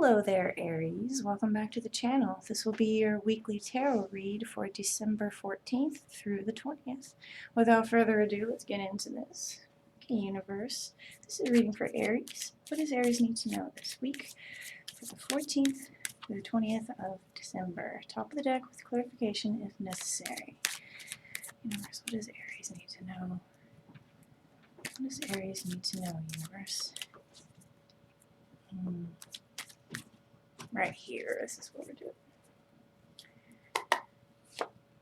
Hello there, Aries. Welcome back to the channel. This will be your weekly tarot read for December 14th through the 20th. Without further ado, let's get into this. Okay, universe. This is a reading for Aries. What does Aries need to know this week for the 14th through the 20th of December? Top of the deck with clarification if necessary. Universe, what does Aries need to know? What does Aries need to know, universe? Right here, this is what we're doing.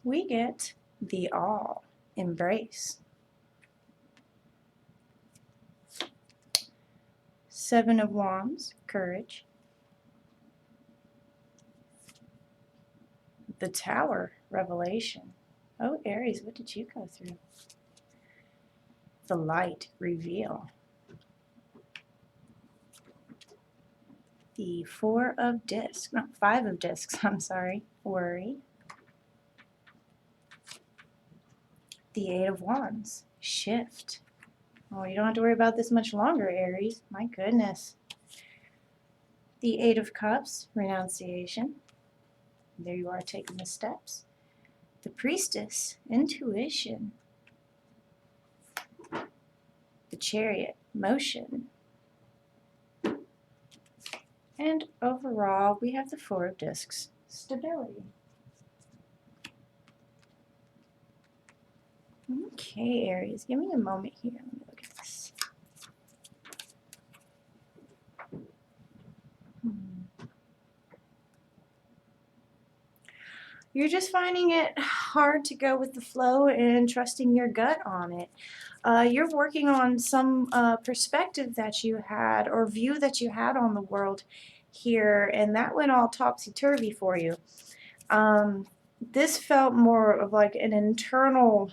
We get the all, embrace. 7 of Wands, courage. The Tower, revelation. Oh, Aries, what did you go through? The light, reveal. The 4 of discs, not 5 of discs, I'm sorry, worry. The 8 of Wands, shift. Oh, you don't have to worry about this much longer, Aries. My goodness. The 8 of Cups, renunciation. There you are taking the steps. The Priestess, intuition. The Chariot, motion. And overall, we have the 4 of discs, stability. Okay, Aries, give me a moment here. Let me look at this. You're just finding it hard to go with the flow and trusting your gut on it. You're working on some perspective that you had or view that you had on the world here, and that went all topsy-turvy for you. This felt more of like an internal,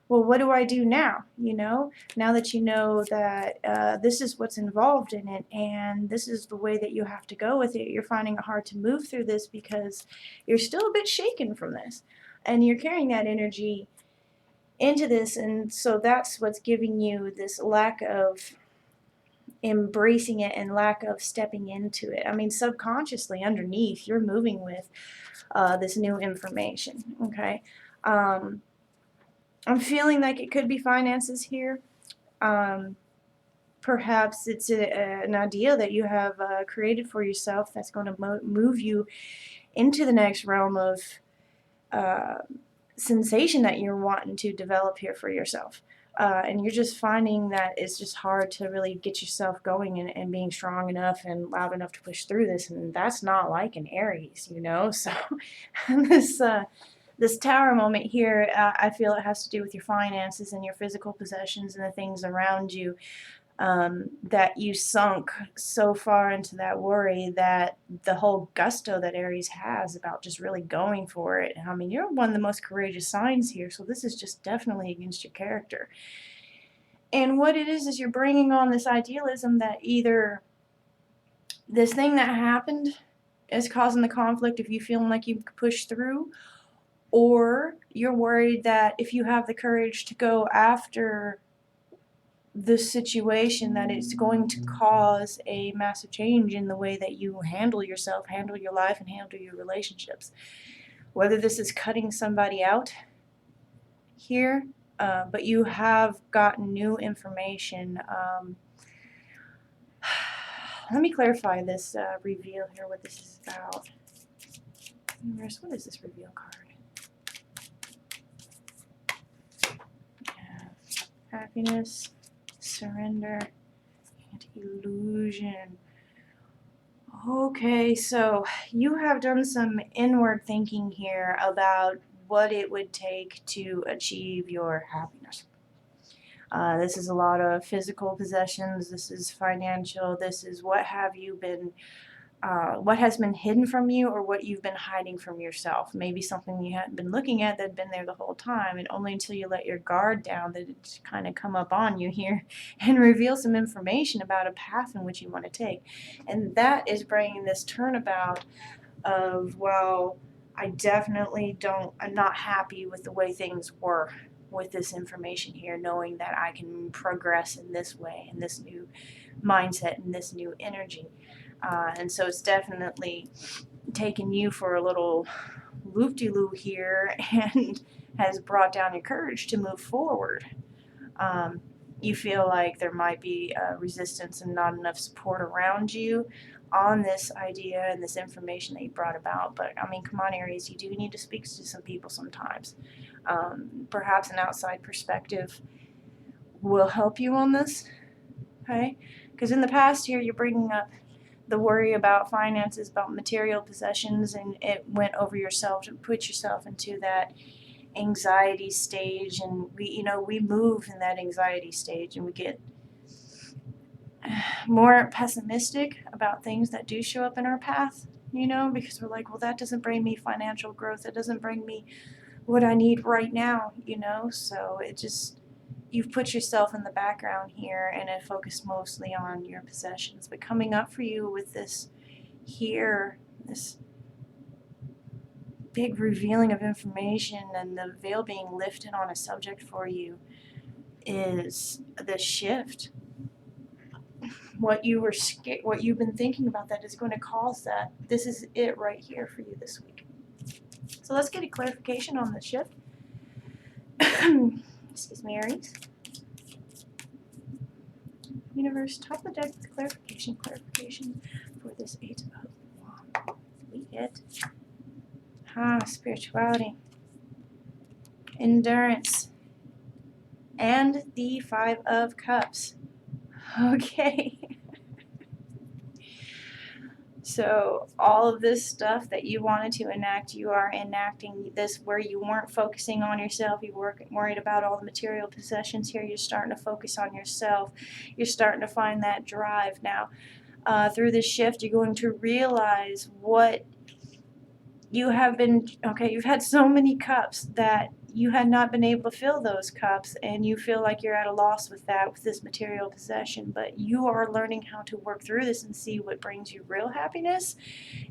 well, what do I do now? Now that you know that this is what's involved in it and this is the way that you have to go with it, you're finding it hard to move through this because you're still a bit shaken from this. And you're carrying that energy into this, and so that's what's giving you this lack of embracing it and lack of stepping into it. I mean, subconsciously underneath, you're moving with this new information, okay? I'm feeling like it could be finances here. Perhaps it's an idea that you have created for yourself that's going to move you into the next realm of sensation that you're wanting to develop here for yourself. And you're just finding that it's just hard to really get yourself going and being strong enough and loud enough to push through this, and that's not like an Aries, so this Tower moment here, I feel it has to do with your finances and your physical possessions and the things around you, that you sunk so far into that worry that the whole gusto that Aries has about just really going for it. I mean, you're one of the most courageous signs here, so this is just definitely against your character. And what it is you're bringing on this idealism that either this thing that happened is causing the conflict of you feeling like you could push through, or you're worried that if you have the courage to go after this situation, that it's going to cause a massive change in the way that you handle yourself, handle your life, and handle your relationships. Whether this is cutting somebody out here, but you have gotten new information. Let me clarify this reveal here, what this is about. Universe, what is this reveal card? Happiness, surrender, and illusion. Okay, so you have done some inward thinking here about what it would take to achieve your happiness. This is a lot of physical possessions, this is financial, this is what have you been, what has been hidden from you or what you've been hiding from yourself. Maybe something you hadn't been looking at that had been there the whole time, and only until you let your guard down did it kind of come up on you here and reveal some information about a path in which you want to take. And that is bringing this turnabout of, well, I'm not happy with the way things were with this information here, knowing that I can progress in this way, in this new mindset, in this new energy. And so it's definitely taken you for a little loop-de-loo here and has brought down your courage to move forward. You feel like there might be resistance and not enough support around you on this idea and this information that you brought about. But I mean, come on, Aries, you do need to speak to some people sometimes. Perhaps an outside perspective will help you on this, okay? Because in the past here, you're bringing up the worry about finances, about material possessions, and it went over yourself to put yourself into that anxiety stage, and we move in that anxiety stage, and we get more pessimistic about things that do show up in our path, because we're like, well, that doesn't bring me financial growth, it doesn't bring me what I need right now, so it just, you've put yourself in the background here and it focused mostly on your possessions. But coming up for you with this here, this big revealing of information and the veil being lifted on a subject for you, is the shift. What you've been thinking about that is going to cause that. This is it right here for you this week. So let's get a clarification on the shift. Excuse me, Aries. Universe, top of the deck with clarification for this 8 of Wands. We get spirituality, endurance, and the 5 of Cups. Okay. So all of this stuff that you wanted to enact, you are enacting this where you weren't focusing on yourself. You weren't worried about all the material possessions here. You're starting to focus on yourself. You're starting to find that drive now. Through this shift, you're going to realize what you have been, you've had so many cups that you had not been able to fill those cups, and you feel like you're at a loss with that, with this material possession, but you are learning how to work through this and see what brings you real happiness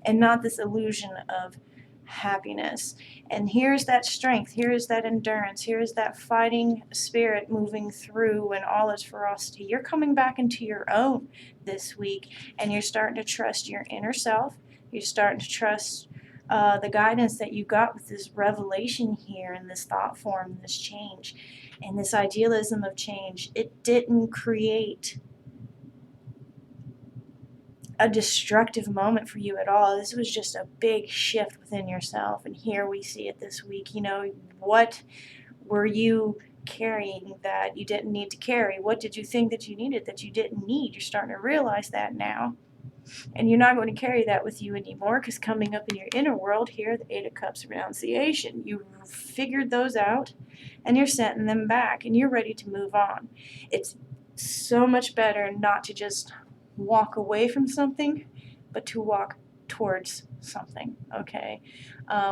and not this illusion of happiness. And here's that strength, here's that endurance, here's that fighting spirit moving through when all is ferocity. You're coming back into your own this week, and you're starting to trust your inner self. You're starting to trust the guidance that you got with this revelation here and this thought form, this change, and this idealism of change. It didn't create a destructive moment for you at all. This was just a big shift within yourself, and here we see it this week. What were you carrying that you didn't need to carry? What did you think that you needed that you didn't need? You're starting to realize that now. And you're not going to carry that with you anymore, because coming up in your inner world here, the 8 of Cups renunciation, you figured those out and you're setting them back and you're ready to move on. It's so much better not to just walk away from something, but to walk towards something, okay?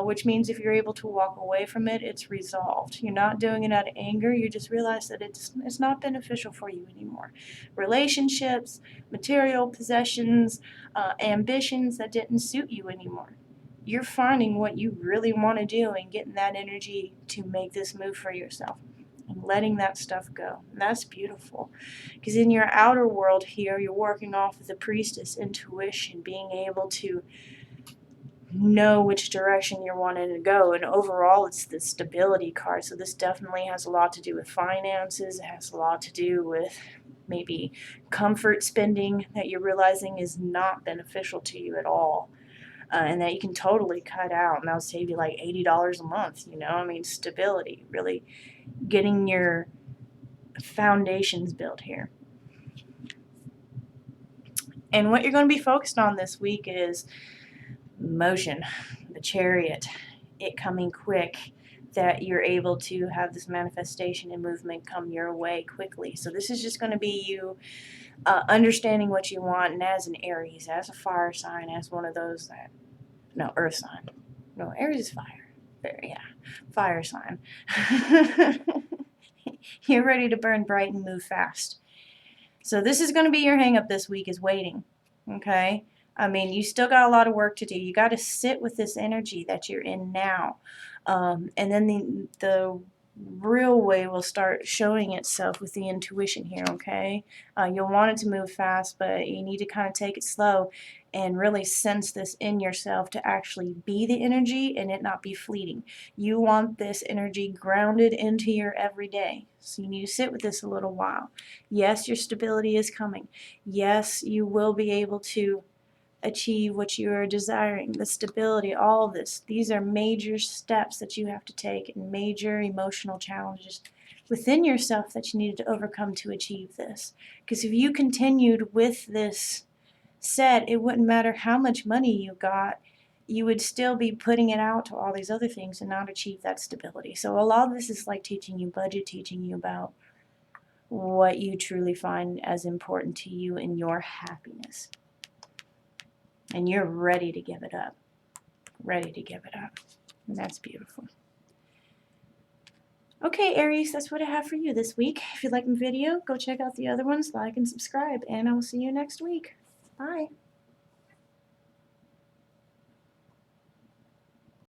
Which means if you're able to walk away from it, it's resolved. You're not doing it out of anger. You just realize that it's not beneficial for you anymore. Relationships, material possessions, ambitions that didn't suit you anymore. You're finding what you really want to do and getting that energy to make this move for yourself and letting that stuff go. And that's beautiful, because in your outer world here, you're working off of the priestess intuition, being able to know which direction you're wanting to go. And overall, it's the stability card. So this definitely has a lot to do with finances. It has a lot to do with maybe comfort spending that you're realizing is not beneficial to you at all. And that you can totally cut out, and that'll save you like $80 a month. Stability, really getting your foundations built here. And what you're going to be focused on this week is motion, the Chariot, it coming quick, that you're able to have this manifestation and movement come your way quickly. So this is just going to be you understanding what you want, and as an Aries, as a fire sign, as one of those that, no, earth sign. No, Aries is fire. Yeah, fire sign. You're ready to burn bright and move fast. So this is going to be your hang up this week, is waiting, okay? You still got a lot of work to do. You got to sit with this energy that you're in now. And then the real way will start showing itself with the intuition here, okay? You'll want it to move fast, but you need to kind of take it slow and really sense this in yourself to actually be the energy and it not be fleeting. You want this energy grounded into your everyday. So you need to sit with this a little while. Yes, your stability is coming. Yes, you will be able to achieve what you are desiring, the stability, all this. These are major steps that you have to take and major emotional challenges within yourself that you needed to overcome to achieve this. Because if you continued with this set, it wouldn't matter how much money you got, you would still be putting it out to all these other things and not achieve that stability. So a lot of this is like teaching you budget, teaching you about what you truly find as important to you and your happiness. And you're ready to give it up. Ready to give it up. And that's beautiful. Okay, Aries, that's what I have for you this week. If you like my video, go check out the other ones, like and subscribe, and I will see you next week. Bye.